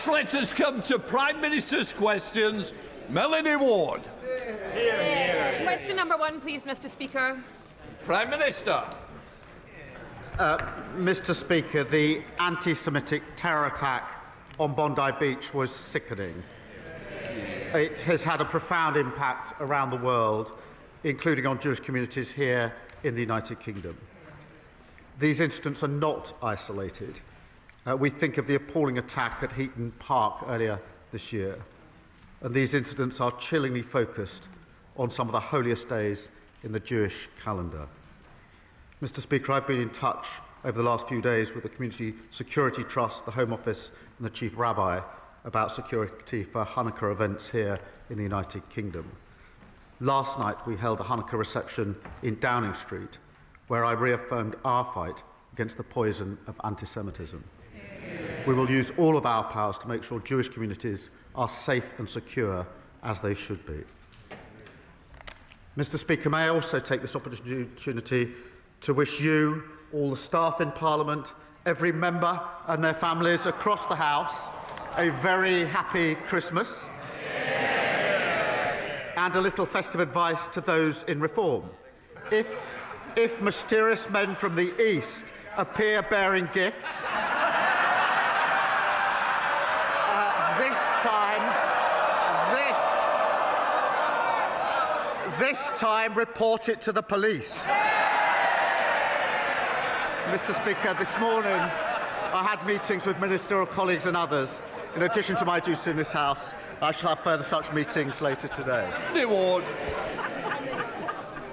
Next, let us come to Prime Minister's questions. Melanie Ward. Question number 1, please, Mr. Speaker. Prime Minister. Mr. Speaker, the anti-Semitic terror attack on Bondi Beach was sickening. It has had a profound impact around the world, including on Jewish communities here in the United Kingdom. These incidents are not isolated. We think of the appalling attack at Heaton Park earlier this year, and these incidents are chillingly focused on some of the holiest days in the Jewish calendar. Mr. Speaker, I've been in touch over the last few days with the Community Security Trust, the Home Office and the Chief Rabbi about security for Hanukkah events here in the United Kingdom. Last night we held a Hanukkah reception in Downing Street where I reaffirmed our fight against the poison of anti-Semitism. We will use all of our powers to make sure Jewish communities are safe and secure as they should be. Mr. Speaker, may I also take this opportunity to wish you, all the staff in Parliament, every member and their families across the House a very happy Christmas and a little festive advice to those in reform. If mysterious men from the East appear bearing gifts, this time report it to the police. Mr. Speaker, this morning I had meetings with ministerial colleagues and others. In addition to my duties in this House, I shall have further such meetings later today. Ward.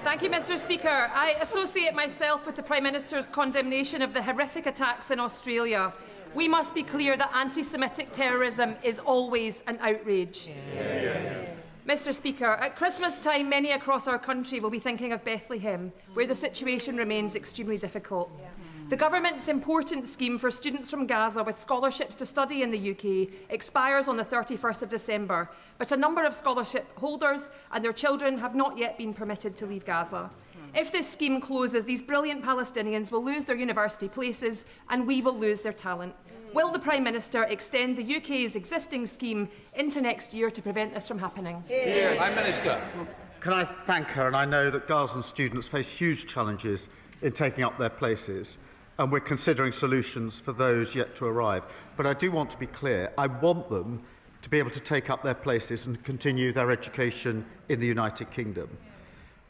Thank you, Mr. Speaker. I associate myself with the Prime Minister's condemnation of the horrific attacks in Australia. We must be clear that anti-Semitic terrorism is always an outrage. Mr. Speaker, at Christmas time, many across our country will be thinking of Bethlehem, where the situation remains extremely difficult. The government's important scheme for students from Gaza with scholarships to study in the UK expires on the 31st of December, but a number of scholarship holders and their children have not yet been permitted to leave Gaza. If this scheme closes, these brilliant Palestinians will lose their university places and we will lose their talent. Will the Prime Minister extend the UK's existing scheme into next year to prevent this from happening? Prime Minister. Can I thank her? And I know that Gazan students face huge challenges in taking up their places, and we're considering solutions for those yet to arrive. But I do want to be clear, I want them to be able to take up their places and continue their education in the United Kingdom.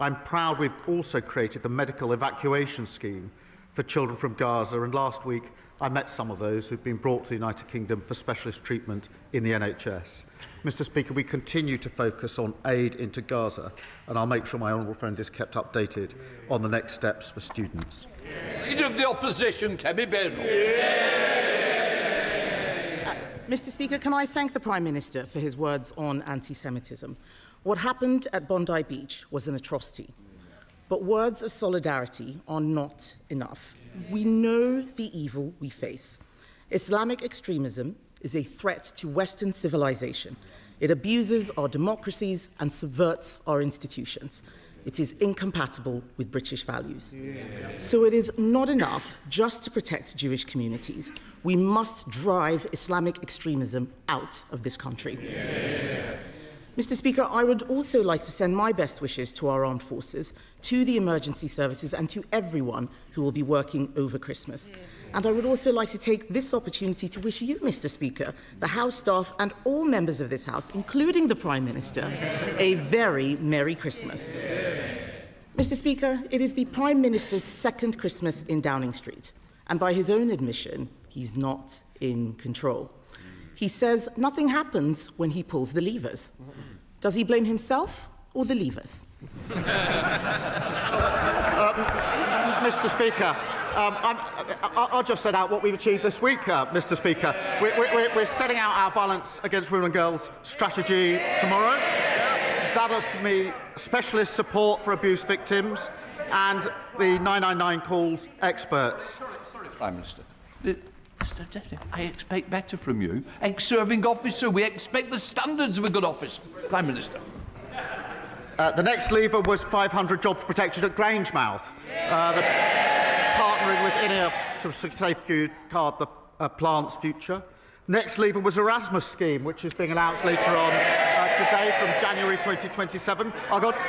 I'm proud we've also created the medical evacuation scheme for children from Gaza, and last week I met some of those who've been brought to the United Kingdom for specialist treatment in the NHS. Mr. Speaker, we continue to focus on aid into Gaza, and I'll make sure my honourable friend is kept updated on the next steps for students. Leader of the Opposition, Kemi Badenoch. Mr. Speaker, can I thank the Prime Minister for his words on anti-Semitism? What happened at Bondi Beach was an atrocity. But words of solidarity are not enough. We know the evil we face. Islamic extremism is a threat to Western civilization. It abuses our democracies and subverts our institutions. It is incompatible with British values. So it is not enough just to protect Jewish communities. We must drive Islamic extremism out of this country. Mr. Speaker, I would also like to send my best wishes to our armed forces, to the emergency services and to everyone who will be working over Christmas. And I would also like to take this opportunity to wish you, Mr. Speaker, the House staff and all members of this House, including the Prime Minister, a very Merry Christmas. Mr. Speaker, it is the Prime Minister's second Christmas in Downing Street, and by his own admission, he's not in control. He says nothing happens when he pulls the levers. Does he blame himself or the levers? Mr. Speaker, I'll just set out what we've achieved this week, Mr. Speaker. We're setting out our Violence Against Women and Girls strategy tomorrow. That'll me specialist support for abuse victims and the 999 calls experts. Sorry, Prime Minister. I expect better from you. Ex-serving officer, we expect the standards of a good officer. Prime Minister. The next lever was 500 jobs protected at Grangemouth, partnering with INEOS to safeguard the plant's future. Next lever was Erasmus scheme, which is being announced later on today from January 2027.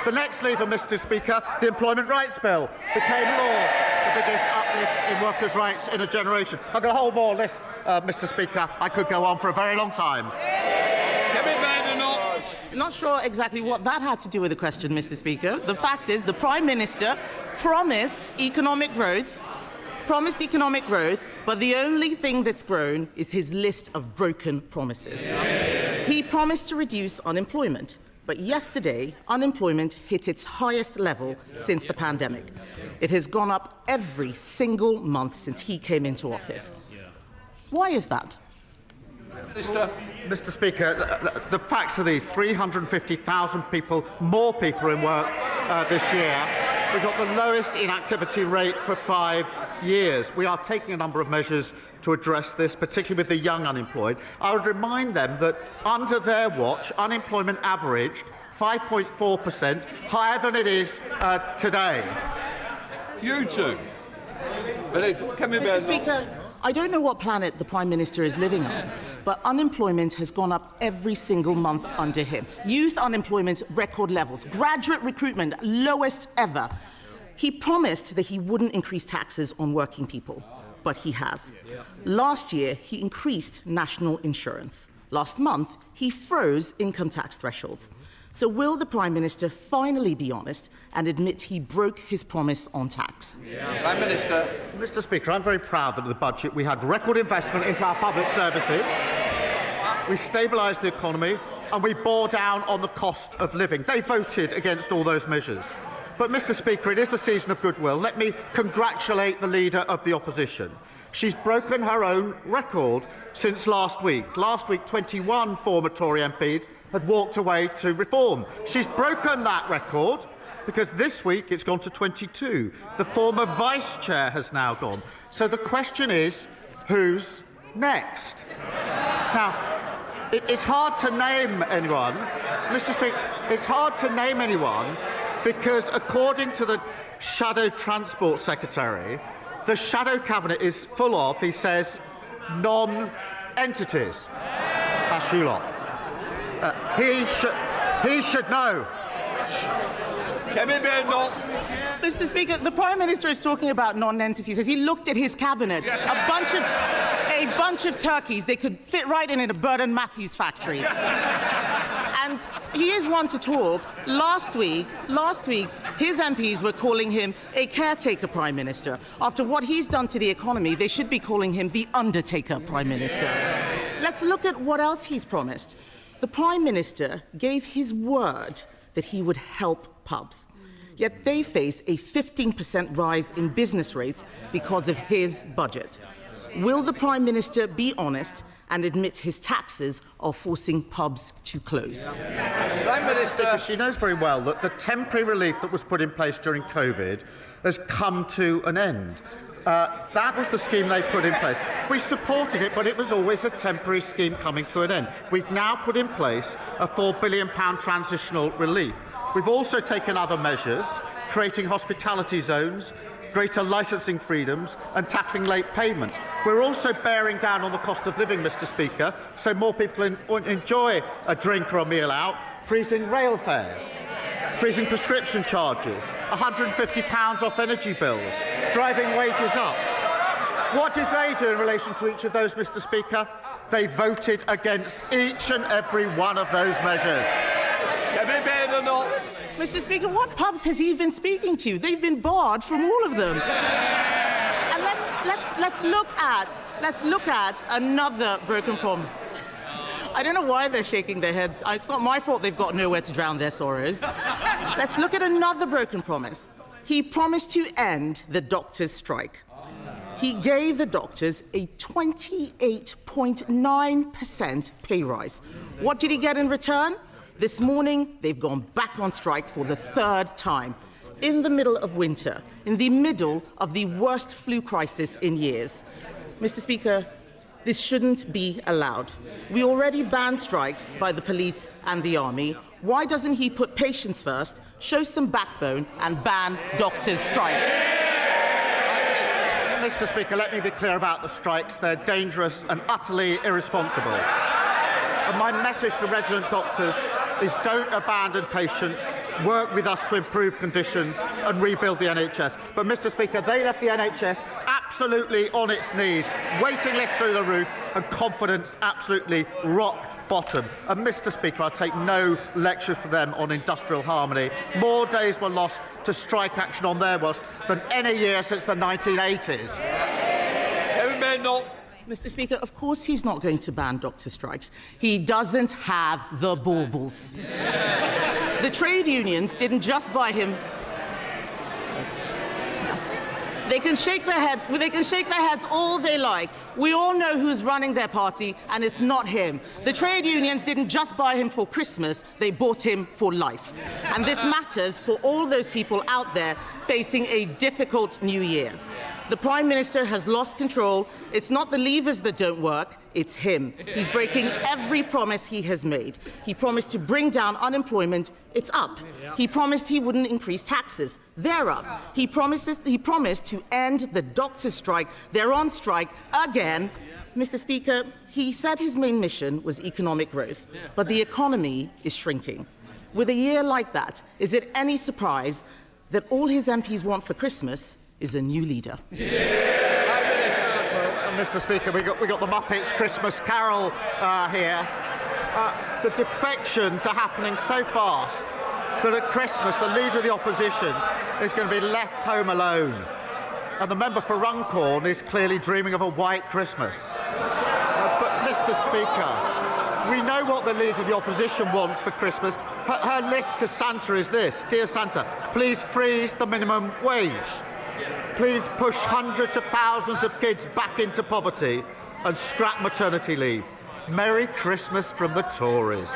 The next lever, Mr. Speaker, the Employment Rights Bill, became law, the biggest uplift in workers' rights in a generation. I've got a whole more list, Mr. Speaker. I could go on for a very long time. Kemi Badenoch. Not sure exactly what that had to do with the question, Mr. Speaker. The fact is, the Prime Minister promised economic growth, but the only thing that's grown is his list of broken promises. He promised to reduce unemployment, but yesterday, unemployment hit its highest level since the pandemic. It has gone up every single month since he came into office. Why is that? Mr. Speaker, the facts are these: 350,000 more people in work this year. We've got the lowest inactivity rate for 5 years. We are taking a number of measures to address this, particularly with the young unemployed. I would remind them that under their watch, unemployment averaged 5.4%, higher than it is today. You two. Mr. Speaker, I don't know what planet the Prime Minister is living on, but unemployment has gone up every single month under him. Youth unemployment, record levels. Graduate recruitment, lowest ever. He promised that he wouldn't increase taxes on working people, but he has. Last year, he increased national insurance. Last month, he froze income tax thresholds. So will the Prime Minister finally be honest and admit he broke his promise on tax? Prime Minister. Mr. Speaker, I'm very proud that in the budget we had record investment into our public services, we stabilised the economy, and we bore down on the cost of living. They voted against all those measures. But, Mr. Speaker, it is the season of goodwill. Let me congratulate the Leader of the Opposition. She's broken her own record since last week. Last week, 21 former Tory MPs had walked away to reform. She's broken that record because this week it's gone to 22. The former Vice Chair has now gone. So the question is, who's next? Now, it's hard to name anyone. Mr. Speaker, it's hard to name anyone because, according to the Shadow Transport Secretary, the Shadow Cabinet is full of, he says, non-entities. That's you lot. He should know. Kemi Badenoch. Mr. Speaker, the Prime Minister is talking about non-entities. As he looked at his cabinet, a bunch of turkeys, they could fit right in a Burton Matthews factory. And he is one to talk. Last week, his MPs were calling him a caretaker Prime Minister. After what he's done to the economy, they should be calling him the Undertaker Prime Minister. Let's look at what else he's promised. The Prime Minister gave his word that he would help pubs. Yet they face a 15% rise in business rates because of his budget. Will the Prime Minister be honest and admit his taxes are forcing pubs to close? Prime Minister, she knows very well that the temporary relief that was put in place during COVID has come to an end. That was the scheme they put in place. We supported it, but it was always a temporary scheme coming to an end. We've now put in place a £4 billion transitional relief. We've also taken other measures, creating hospitality zones, greater licensing freedoms and tackling late payments. We're also bearing down on the cost of living, Mr. Speaker, so more people enjoy a drink or a meal out, freezing rail fares, freezing prescription charges, £150 off energy bills, driving wages up. What did they do in relation to each of those, Mr. Speaker? They voted against each and every one of those measures. Mr. Speaker, what pubs has he been speaking to? They've been barred from all of them. And let's look at another broken promise. I don't know why they're shaking their heads. It's not my fault they've got nowhere to drown their sorrows. Let's look at another broken promise. He promised to end the doctors' strike. He gave the doctors a 28.9% pay rise. What did he get in return? This morning, they've gone back on strike for the third time. In the middle of winter, in the middle of the worst flu crisis in years. Mr. Speaker, this shouldn't be allowed. We already banned strikes by the police and the army. Why doesn't he put patients first, show some backbone, and ban doctors' strikes? Mr. Speaker, let me be clear about the strikes. They're dangerous and utterly irresponsible. And my message to resident doctors is don't abandon patients, work with us to improve conditions and rebuild the NHS. But, Mr. Speaker, they left the NHS absolutely on its knees, waiting lists through the roof and confidence absolutely rock bottom. And, Mr. Speaker, I take no lecture for them on industrial harmony. More days were lost to strike action on their watch than any year since the 1980s. Kemi Badenoch. Mr. Speaker, of course he's not going to ban doctor strikes. He doesn't have the baubles. The trade unions didn't just buy him. They can shake their heads all they like. We all know who's running their party, and it's not him. The trade unions didn't just buy him for Christmas, they bought him for life. And this matters for all those people out there facing a difficult new year. The Prime Minister has lost control. It's not the levers that don't work, it's him. He's breaking every promise he has made. He promised to bring down unemployment, it's up. He promised he wouldn't increase taxes, they're up. He promised to end the doctor strike, they're on strike again. Mr. Speaker, he said his main mission was economic growth, but the economy is shrinking. With a year like that, is it any surprise that all his MPs want for Christmas is a new leader? Well, Mr. Speaker, we got the Muppets Christmas Carol here. The defections are happening so fast that at Christmas the Leader of the Opposition is going to be left home alone. And the member for Runcorn is clearly dreaming of a white Christmas. But, Mr. Speaker, we know what the Leader of the Opposition wants for Christmas. Her list to Santa is this: Dear Santa, please freeze the minimum wage. Please push hundreds of thousands of kids back into poverty and scrap maternity leave. Merry Christmas from the Tories.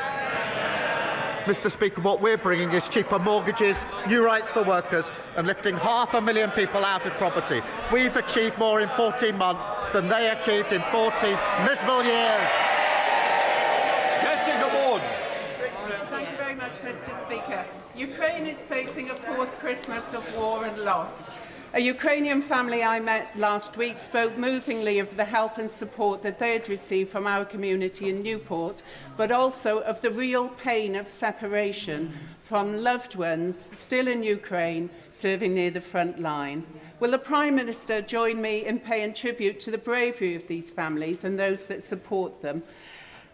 Mr. Speaker, what we're bringing is cheaper mortgages, new rights for workers and lifting 500,000 people out of poverty. We've achieved more in 14 months than they achieved in 14 miserable years. Jessica Bourne. Thank you very much, Mr. Speaker. Ukraine is facing a fourth Christmas of war and loss. A Ukrainian family I met last week spoke movingly of the help and support that they had received from our community in Newport, but also of the real pain of separation from loved ones still in Ukraine serving near the front line. Will the Prime Minister join me in paying tribute to the bravery of these families and those that support them?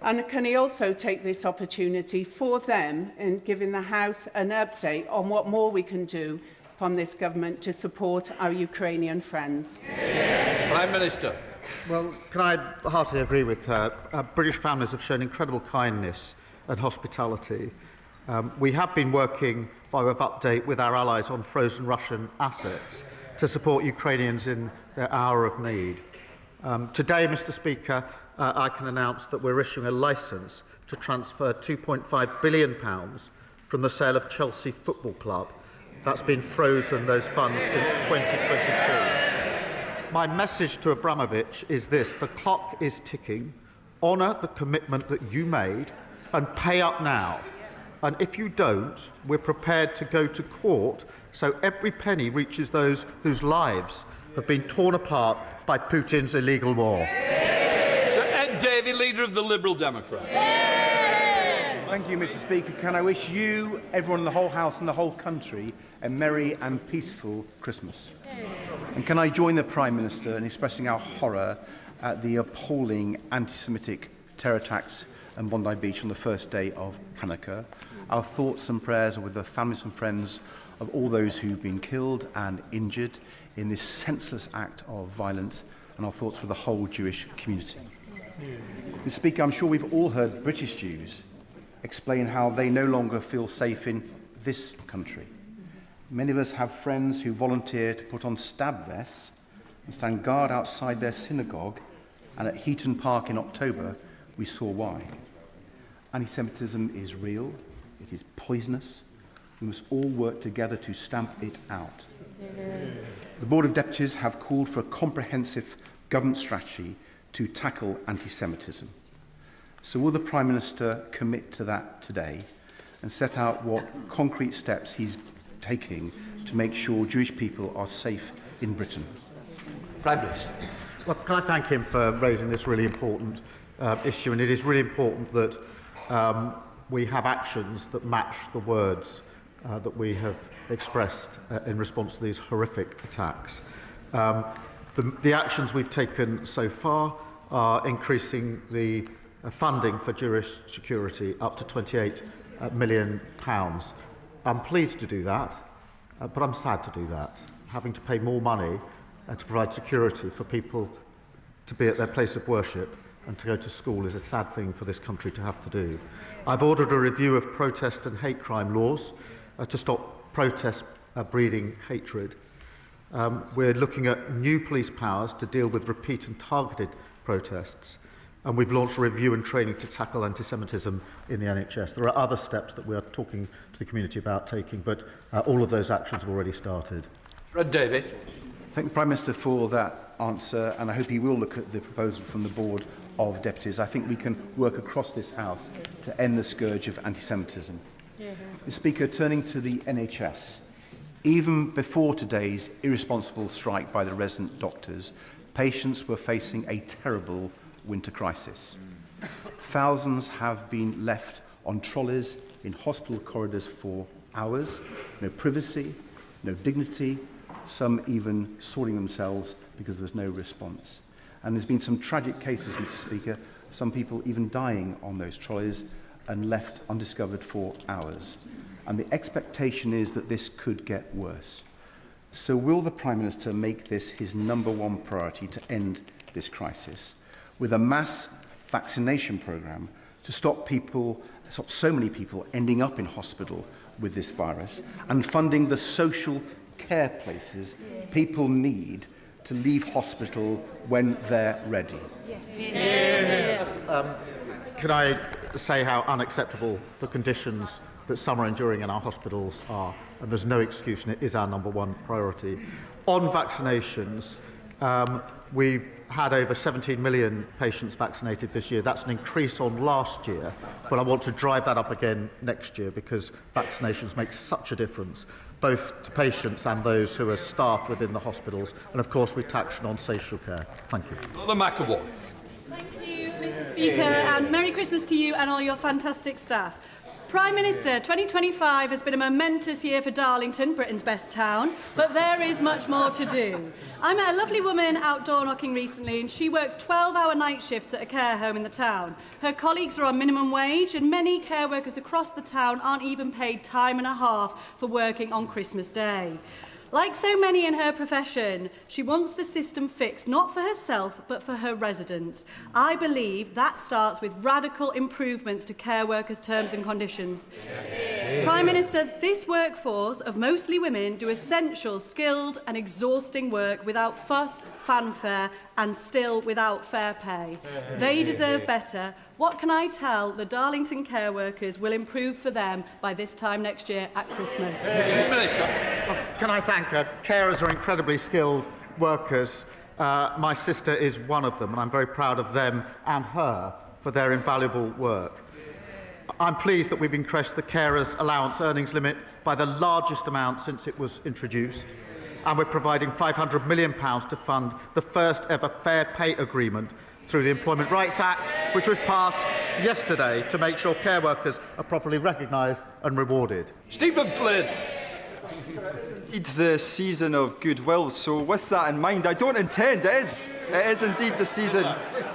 And can he also take this opportunity for them in giving the House an update on what more we can do from this government to support our Ukrainian friends? Prime Minister. Well, can I heartily agree with her? British families have shown incredible kindness and hospitality. We have been working, by way of update, with our allies on frozen Russian assets to support Ukrainians in their hour of need. Today, Mr. Speaker, I can announce that we're issuing a licence to transfer £2.5 billion from the sale of Chelsea Football Club. That's been frozen, those funds, since 2022. My message to Abramovich is this: the clock is ticking. Honour the commitment that you made and pay up now. And if you don't, we're prepared to go to court so every penny reaches those whose lives have been torn apart by Putin's illegal war. Sir Ed Davey, Leader of the Liberal Democrats. Thank you, Mr. Speaker. Can I wish you, everyone in the whole House and the whole country, a merry and peaceful Christmas? And can I join the Prime Minister in expressing our horror at the appalling anti-Semitic terror attacks on Bondi Beach on the first day of Hanukkah? Our thoughts and prayers are with the families and friends of all those who've been killed and injured in this senseless act of violence, and our thoughts with the whole Jewish community. Mr. Speaker, I'm sure we've all heard British Jews explain how they no longer feel safe in this country. Many of us have friends who volunteer to put on stab vests and stand guard outside their synagogue, and at Heaton Park in October, we saw why. Anti-Semitism is real, it is poisonous. We must all work together to stamp it out. The Board of Deputies have called for a comprehensive government strategy to tackle anti-Semitism. So will the Prime Minister commit to that today and set out what concrete steps he's taking to make sure Jewish people are safe in Britain? Prime Minister. Well, can I thank him for raising this really important issue, and it is really important that we have actions that match the words that we have expressed in response to these horrific attacks. The actions we've taken so far are increasing the funding for Jewish security up to £28 million. I'm pleased to do that, but I'm sad to do that. Having to pay more money to provide security for people to be at their place of worship and to go to school is a sad thing for this country to have to do. I've ordered a review of protest and hate crime laws to stop protests breeding hatred. We're looking at new police powers to deal with repeat and targeted protests. And we've launched a review and training to tackle anti-Semitism in the NHS. There are other steps that we are talking to the community about taking, but all of those actions have already started. Fred David. Thank the Prime Minister for that answer, and I hope he will look at the proposal from the Board of Deputies. I think we can work across this House to end the scourge of anti-Semitism. Mr. Speaker, turning to the NHS, even before today's irresponsible strike by the resident doctors, patients were facing a terrible winter crisis. Thousands have been left on trolleys in hospital corridors for hours, no privacy, no dignity, some even soiling themselves because there was no response. And there's been some tragic cases, Mr. Speaker, some people even dying on those trolleys and left undiscovered for hours. And the expectation is that this could get worse. So will the Prime Minister make this his #1 priority to end this crisis, with a mass vaccination programme to stop so many people ending up in hospital with this virus, and funding the social care places people need to leave hospital when they're ready? Can I say how unacceptable the conditions that some are enduring in our hospitals are, and there's no excuse, and it is our #1 priority. On vaccinations, we've had over 17 million patients vaccinated this year. That's an increase on last year, but I want to drive that up again next year because vaccinations make such a difference, both to patients and those who are staff within the hospitals. And of course, we action on social care. Thank you. Brother McAvoy. Thank you, Mr. Speaker, and Merry Christmas to you and all your fantastic staff. Prime Minister, 2025 has been a momentous year for Darlington, Britain's best town, but there is much more to do. I met a lovely woman out door knocking recently, and she works 12-hour night shifts at a care home in the town. Her colleagues are on minimum wage, and many care workers across the town aren't even paid time and a half for working on Christmas Day. Like so many in her profession, she wants the system fixed, not for herself, but for her residents. I believe that starts with radical improvements to care workers' terms and conditions. Prime Minister, this workforce of mostly women do essential, skilled and exhausting work without fuss, fanfare and still without fair pay. They deserve better. What can I tell the Darlington care workers will improve for them by this time next year at Christmas? Minister. Can I thank her? Carers are incredibly skilled workers. My sister is one of them, and I'm very proud of them and her for their invaluable work. I'm pleased that we've increased the carers' allowance earnings limit by the largest amount since it was introduced, and we're providing £500 million to fund the first ever fair pay agreement through the Employment Rights Act, which was passed yesterday to make sure care workers are properly recognised and rewarded. Stephen Flynn. It's the season of goodwill, so with that in mind, I don't intend, it is indeed the season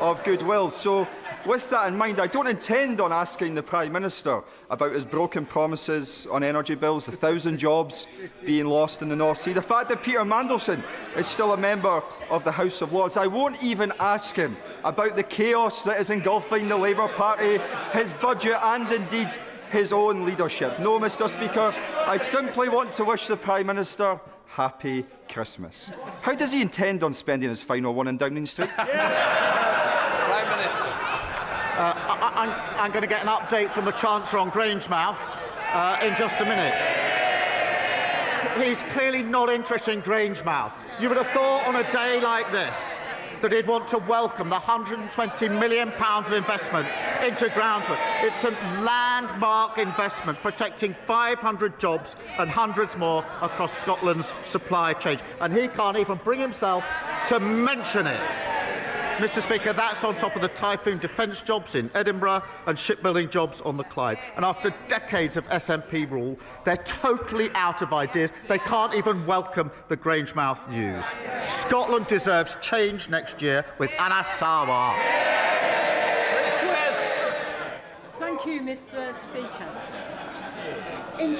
of goodwill, so with that in mind, I don't intend on asking the Prime Minister about his broken promises on energy bills, the 1,000 jobs being lost in the North Sea, the fact that Peter Mandelson is still a member of the House of Lords. I won't even ask him about the chaos that is engulfing the Labour Party, his budget and indeed his own leadership. No, Mr. Speaker, I simply want to wish the Prime Minister Happy Christmas. How does he intend on spending his final one in Downing Street? Prime Minister. I'm going to get an update from the Chancellor on Grangemouth in just a minute. He's clearly not interested in Grangemouth. You would have thought on a day like this that he'd want to welcome the £120 million of investment into groundwork. It's a landmark investment protecting 500 jobs and hundreds more across Scotland's supply chain. And he can't even bring himself to mention it. Mr. Speaker, that's on top of the Typhoon defence jobs in Edinburgh and shipbuilding jobs on the Clyde. And after decades of SNP rule, they're totally out of ideas. They can't even welcome the Grangemouth news. Scotland deserves change next year with Anna Sawa. Thank you, Mr. Speaker. In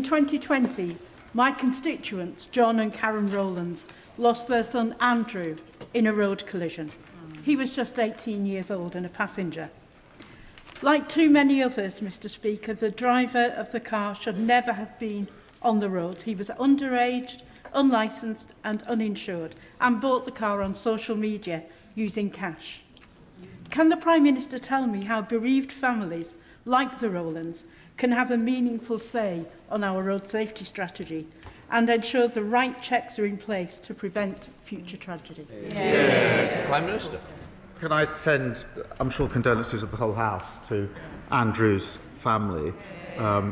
2020, my constituents, John and Karen Rowlands, lost their son Andrew in a road collision. He was just 18 years old and a passenger. Like too many others, Mr. Speaker, the driver of the car should never have been on the roads. He was underage, unlicensed and uninsured and bought the car on social media using cash. Can the Prime Minister tell me how bereaved families like the Rowlands can have a meaningful say on our road safety strategy and ensure the right checks are in place to prevent future tragedies? Prime Minister. Can I send, I'm sure, condolences of the whole House to Andrew's family.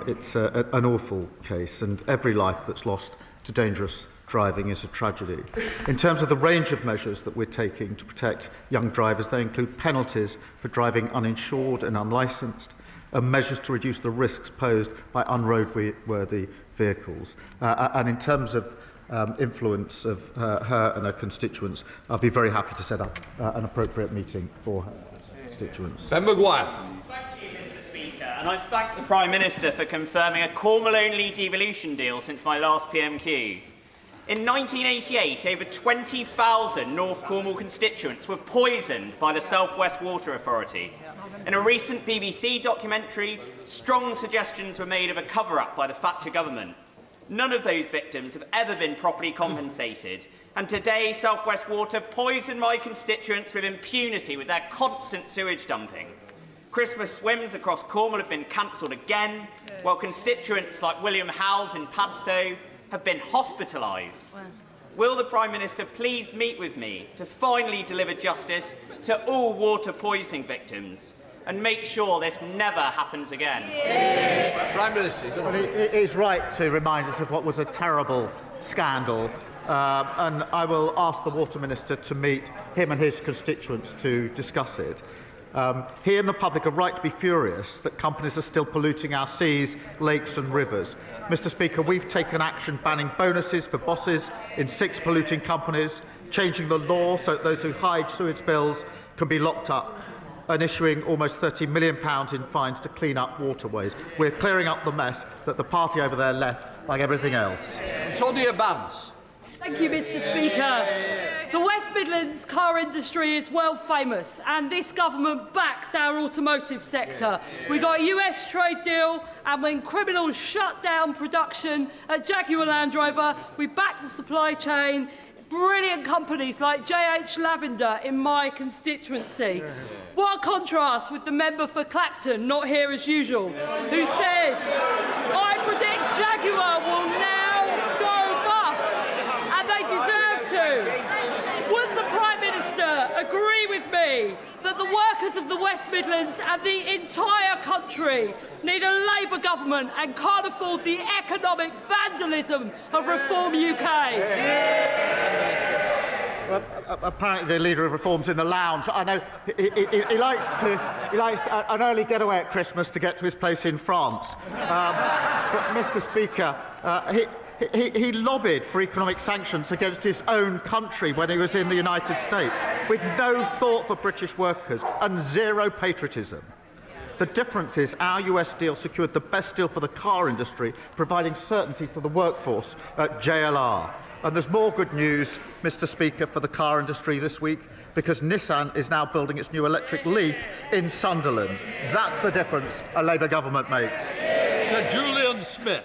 It's an awful case, and every life that's lost to dangerous driving is a tragedy. In terms of the range of measures that we're taking to protect young drivers, they include penalties for driving uninsured and unlicensed, and measures to reduce the risks posed by unroadworthy vehicles. And in terms of influence of her and her constituents, I'll be very happy to set up an appropriate meeting for her constituents. Ben Maguire. Thank you, Mr. Speaker, and I thank the Prime Minister for confirming a Cornwall-only devolution deal since my last PMQ. In 1988, over 20,000 North Cornwall constituents were poisoned by the South West Water Authority. In a recent BBC documentary, strong suggestions were made of a cover-up by the Thatcher government. None of those victims have ever been properly compensated, and today South West Water poison my constituents with impunity with their constant sewage dumping. Christmas swims across Cornwall have been cancelled again, while constituents like William Howes in Padstow have been hospitalised. Will the Prime Minister please meet with me to finally deliver justice to all water poisoning victims and make sure this never happens again? Prime Minister. Well, it is right to remind us of what was a terrible scandal, and I will ask the Water Minister to meet him and his constituents to discuss it. He and the public are right to be furious that companies are still polluting our seas, lakes and rivers. Mr. Speaker, we've taken action banning bonuses for bosses in 6 polluting companies, changing the law so that those who hide sewage bills can be locked up, and issuing almost £30 million in fines to clean up waterways. We're clearing up the mess that the party over there left, like everything else. Todia Bams. Thank you, Mr. Speaker. The West Midlands car industry is well famous, and this government backs our automotive sector. We got a US trade deal, and when criminals shut down production at Jaguar Land Rover, we backed the supply chain. Brilliant companies like JH Lavender in my constituency. What a contrast with the member for Clacton, not here as usual, who said, I predict Jaguar will now go bust, and they deserve to. Would the Prime Minister agree with me that the workers of the West Midlands and the entire country need a Labour government and can't afford the economic vandalism of Reform UK? Well, apparently the leader of Reform's in the lounge. I know he likes an early getaway at Christmas to get to his place in France. But, Mr. Speaker, he lobbied for economic sanctions against his own country when he was in the United States, with no thought for British workers and zero patriotism. The difference is our US deal secured the best deal for the car industry, providing certainty for the workforce at JLR. And there's more good news, Mr. Speaker, for the car industry this week, because Nissan is now building its new electric Leaf in Sunderland. That's the difference a Labour government makes. Sir Julian Smith.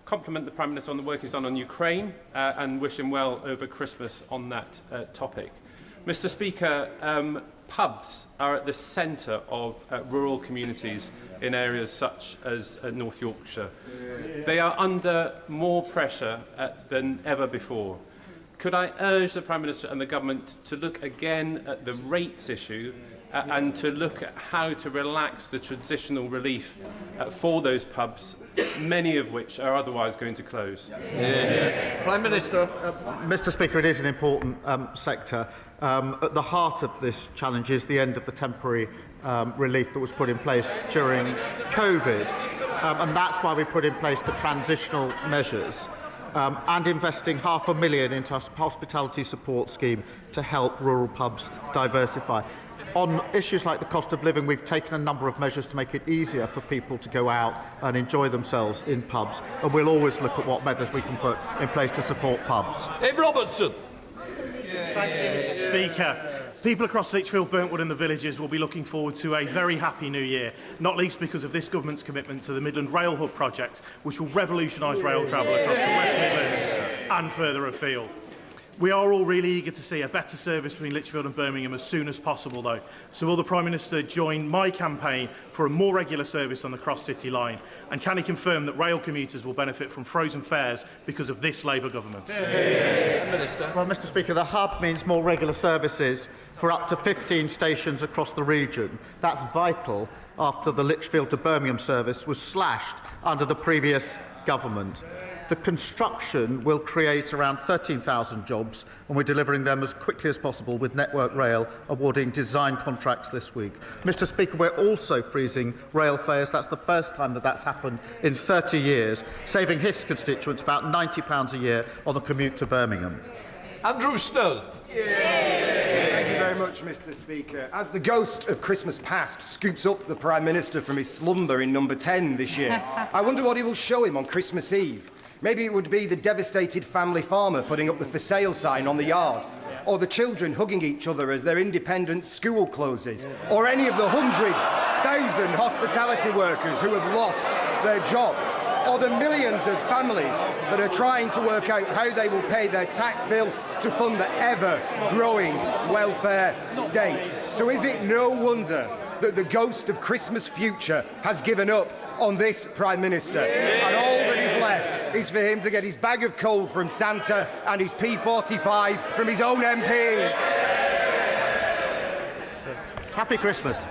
Compliment the Prime Minister on the work he's done on Ukraine and wish him well over Christmas on that topic. Mr. Speaker, pubs are at the centre of rural communities in areas such as North Yorkshire. They are under more pressure than ever before. Could I urge the Prime Minister and the Government to look again at the rates issue and to look at how to relax the transitional relief for those pubs, many of which are otherwise going to close. Prime Minister. Mr. Speaker, it is an important sector. At the heart of this challenge is the end of the temporary relief that was put in place during COVID, and that's why we put in place the transitional measures. And investing £500,000 into a hospitality support scheme to help rural pubs diversify. On issues like the cost of living, we've taken a number of measures to make it easier for people to go out and enjoy themselves in pubs, and we'll always look at what measures we can put in place to support pubs. Ed Robertson. Thank you, Mr. Speaker. People across Lichfield, Burntwood and the villages will be looking forward to a very happy new year, not least because of this government's commitment to the Midland Rail Hub project, which will revolutionise rail travel across the West Midlands and further afield. We are all really eager to see a better service between Lichfield and Birmingham as soon as possible, though. So will the Prime Minister join my campaign for a more regular service on the cross-city line? And can he confirm that rail commuters will benefit from frozen fares because of this Labour government? Minister. Well, Mr. Speaker, the hub means more regular services for up to 15 stations across the region. That's vital after the Lichfield to Birmingham service was slashed under the previous government. The construction will create around 13,000 jobs, and we're delivering them as quickly as possible with Network Rail awarding design contracts this week. Mr. Speaker, we're also freezing rail fares. That's the first time that that's happened in 30 years, saving his constituents about £90 a year on the commute to Birmingham. Andrew Snell. Thank you very much, Mr. Speaker. As the ghost of Christmas past scoops up the Prime Minister from his slumber in number 10 this year, I wonder what he will show him on Christmas Eve. Maybe it would be the devastated family farmer putting up the for sale sign on the yard, or the children hugging each other as their independent school closes, or any of the 100,000 hospitality workers who have lost their jobs, or the millions of families that are trying to work out how they will pay their tax bill to fund the ever-growing welfare state. So is it no wonder that the ghost of Christmas future has given up on this Prime Minister, and all that is left is for him to get his bag of coal from Santa and his P45 from his own MP. Happy Christmas.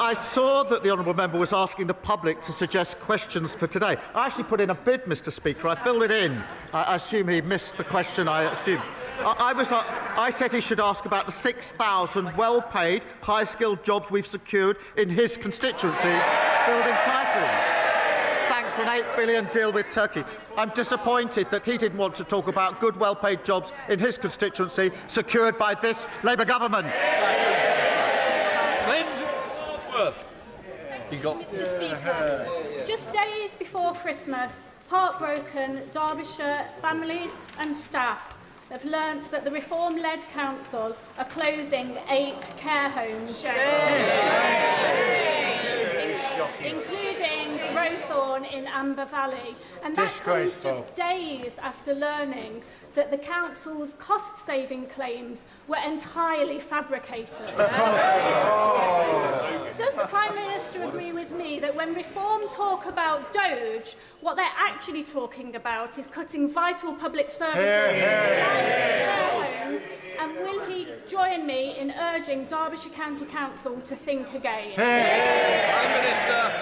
I saw that the honourable member was asking the public to suggest questions for today. I actually put in a bid, Mr. Speaker. I filled it in. I assume he missed the question, I assume. I said he should ask about the 6,000 well-paid, high-skilled jobs we've secured in his constituency, building typhoons. Thanks for an £8 billion deal with Turkey. I'm disappointed that he didn't want to talk about good, well-paid jobs in his constituency secured by this Labour government. Mr. Speaker, just days before Christmas, heartbroken Derbyshire families and staff have learnt that the Reform-led council are closing 8 care homes, including Rowthorne in Amber Valley. And that comes just days after learning that the council's cost-saving claims were entirely fabricated. Does the Prime Minister agree with me that when Reform talk about Doge, what they're actually talking about is cutting vital public services and homes? And will he join me in urging Derbyshire County Council to think again? Prime Minister.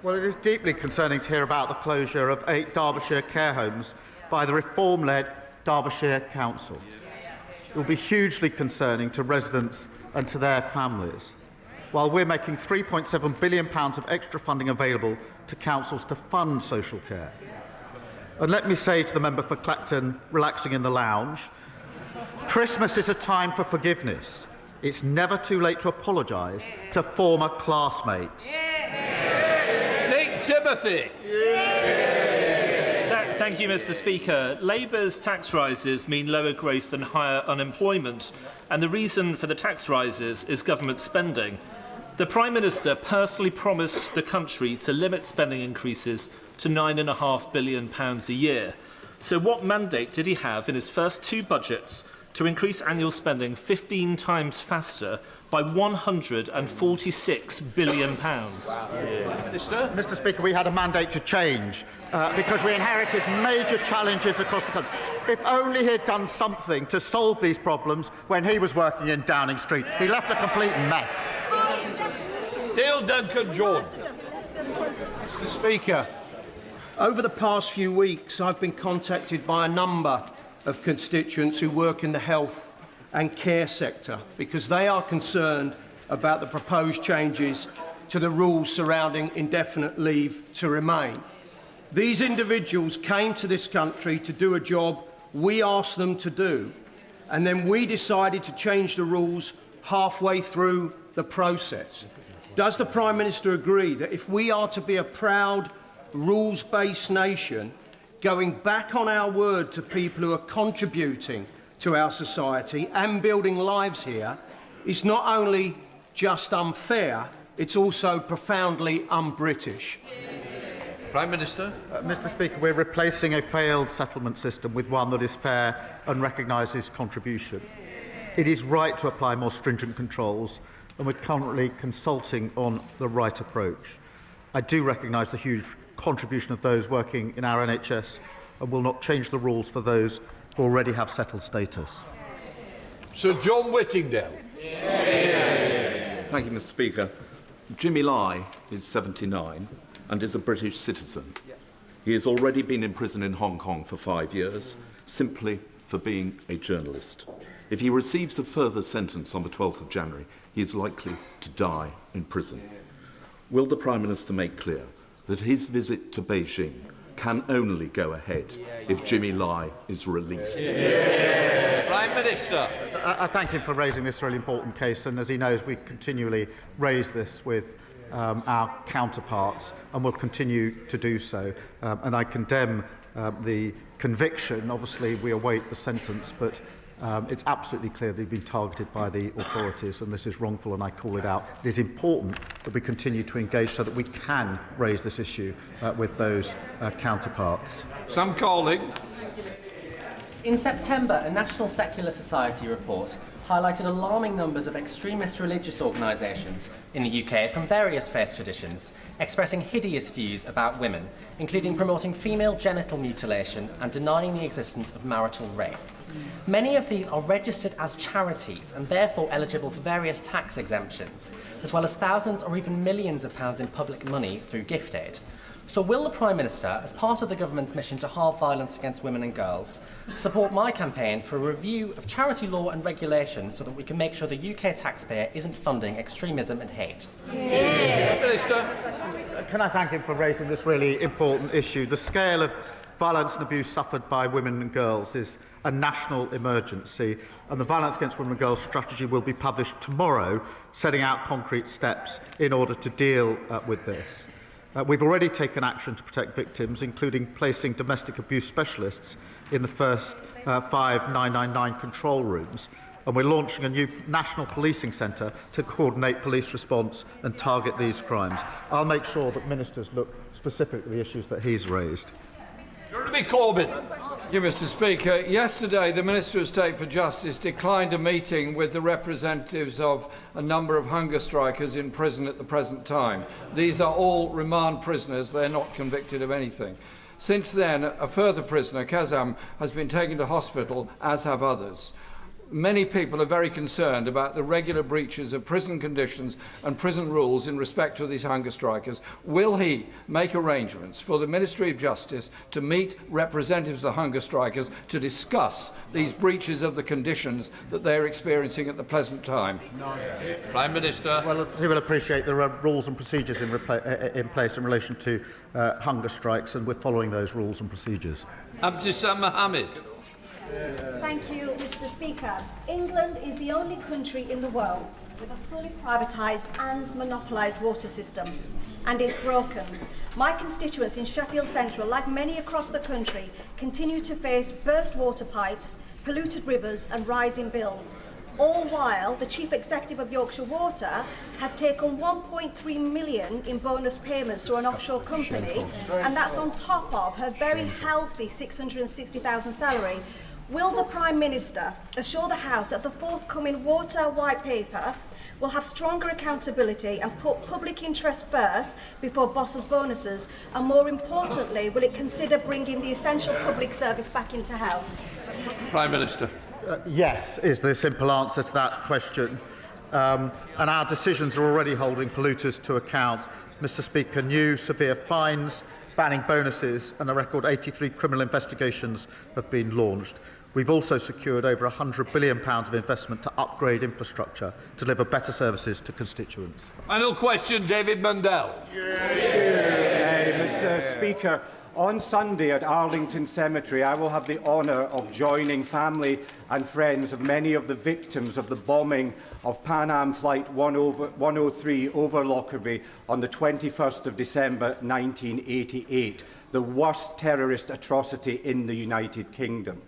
Well, it is deeply concerning to hear about the closure of 8 Derbyshire care homes by the Reform-led Derbyshire Council. It will be hugely concerning to residents and to their families, while we're making £3.7 billion of extra funding available to councils to fund social care. And let me say to the member for Clacton, relaxing in the lounge, Christmas is a time for forgiveness. It's never too late to apologise to former classmates. Nick Timothy. Thank you, Mr. Speaker. Labour's tax rises mean lower growth and higher unemployment, and the reason for the tax rises is government spending. The Prime Minister personally promised the country to limit spending increases to £9.5 billion a year. So what mandate did he have in his first 2 budgets to increase annual spending 15 times faster by £146 billion. Mr. Speaker, we had a mandate to change because we inherited major challenges across the country. If only he had done something to solve these problems when he was working in Downing Street. He left a complete mess. Dale Duncan-Jones. Mr. Speaker, over the past few weeks, I've been contacted by a number of constituents who work in the health and care sector because they are concerned about the proposed changes to the rules surrounding indefinite leave to remain. These individuals came to this country to do a job we asked them to do, and then we decided to change the rules halfway through the process. Does the Prime Minister agree that if we are to be a proud, rules-based nation, going back on our word to people who are contributing to our society and building lives here is not only just unfair, it's also profoundly un-British? Prime Minister. Mr. Speaker, we're replacing a failed settlement system with one that is fair and recognises contribution. It is right to apply more stringent controls, and we're currently consulting on the right approach. I do recognise the huge contribution of those working in our NHS and will not change the rules for those who already have settled status. Sir John Whittingdale. Thank you, Mr. Speaker. Jimmy Lai is 79 and is a British citizen. He has already been in prison in Hong Kong for 5 years, simply for being a journalist. If he receives a further sentence on the 12th of January, he is likely to die in prison. Will the Prime Minister make clear that his visit to Beijing can only go ahead if Jimmy Lai is released? Prime Minister. I thank him for raising this really important case, and as he knows, we continually raise this with our counterparts and will continue to do so. And I condemn the conviction. Obviously, we await the sentence, but it's absolutely clear that he's been targeted by the authorities, and this is wrongful, and I call it out. It is important that we continue to engage so that we can raise this issue with those counterparts. Sam Carling. In September, a National Secular Society report highlighted alarming numbers of extremist religious organisations in the UK from various faith traditions expressing hideous views about women, including promoting female genital mutilation and denying the existence of marital rape. Many of these are registered as charities and therefore eligible for various tax exemptions, as well as thousands or even millions of pounds in public money through gift aid. So will the Prime Minister, as part of the government's mission to halve violence against women and girls, support my campaign for a review of charity law and regulation so that we can make sure the UK taxpayer isn't funding extremism and hate? Minister. Can I thank him for raising this really important issue? The scale of violence and abuse suffered by women and girls is a national emergency, and the Violence Against Women and Girls strategy will be published tomorrow, setting out concrete steps in order to deal with this. We've already taken action to protect victims, including placing domestic abuse specialists in the first 5 999 control rooms, and we're launching a new national policing centre to coordinate police response and target these crimes. I'll make sure that ministers look specifically at the issues that he's raised. Jeremy Corbyn. Thank you, Mr. Speaker. Yesterday, the Minister of State for Justice declined a meeting with the representatives of a number of hunger strikers in prison at the present time. These are all remand prisoners. They're not convicted of anything. Since then, a further prisoner, Kazam, has been taken to hospital, as have others. Many people are very concerned about the regular breaches of prison conditions and prison rules in respect to these hunger strikers. Will he make arrangements for the Ministry of Justice to meet representatives of the hunger strikers to discuss these breaches of the conditions that they're experiencing at the present time? Prime Minister. Well, he will appreciate there are rules and procedures in place in relation to hunger strikes, and we're following those rules and procedures. Abdissam Mohammed. Thank you, Mr. Speaker. England is the only country in the world with a fully privatised and monopolised water system, and is broken. My constituents in Sheffield Central, like many across the country, continue to face burst water pipes, polluted rivers and rising bills. All while the Chief Executive of Yorkshire Water has taken 1.3 million in bonus payments through an offshore company, and that's on top of her very healthy £660,000 salary. Will the Prime Minister assure the House that the forthcoming water white paper will have stronger accountability and put public interest first before bosses' bonuses? And more importantly, will it consider bringing the essential public service back into House? Prime Minister. Yes, is the simple answer to that question. And our decisions are already holding polluters to account. Mr. Speaker, new severe fines, banning bonuses, and a record 83 criminal investigations have been launched. We've also secured over £100 billion of investment to upgrade infrastructure to deliver better services to constituents. Final question, David Mundell. Mr. Speaker, on Sunday at Arlington Cemetery, I will have the honour of joining family and friends of many of the victims of the bombing of Pan Am Flight 103 over Lockerbie on the 21st of December 1988, the worst terrorist atrocity in the United Kingdom.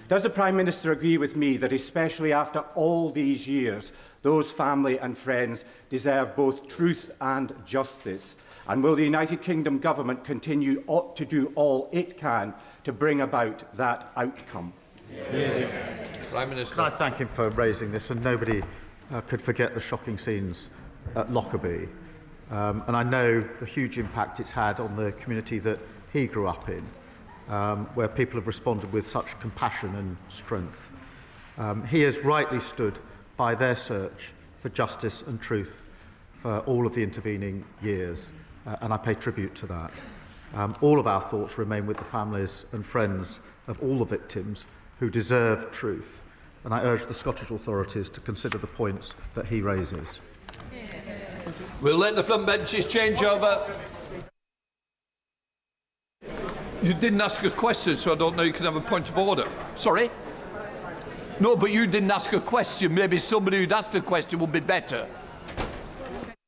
Does the Prime Minister agree with me that, especially after all these years, those family and friends deserve both truth and justice? And will the United Kingdom Government continue to do all it can to bring about that outcome? Prime Minister. Can I thank him for raising this? And nobody could forget the shocking scenes at Lockerbie. And I know the huge impact it's had on the community that he grew up in. Where people have responded with such compassion and strength. He has rightly stood by their search for justice and truth for all of the intervening years, and I pay tribute to that. All of our thoughts remain with the families and friends of all the victims who deserve truth, and I urge the Scottish authorities to consider the points that he raises. We'll let the front benches change over. You didn't ask a question, so I don't know you can have a point of order. Sorry? No, but you didn't ask a question. Maybe somebody who'd asked a question would be better.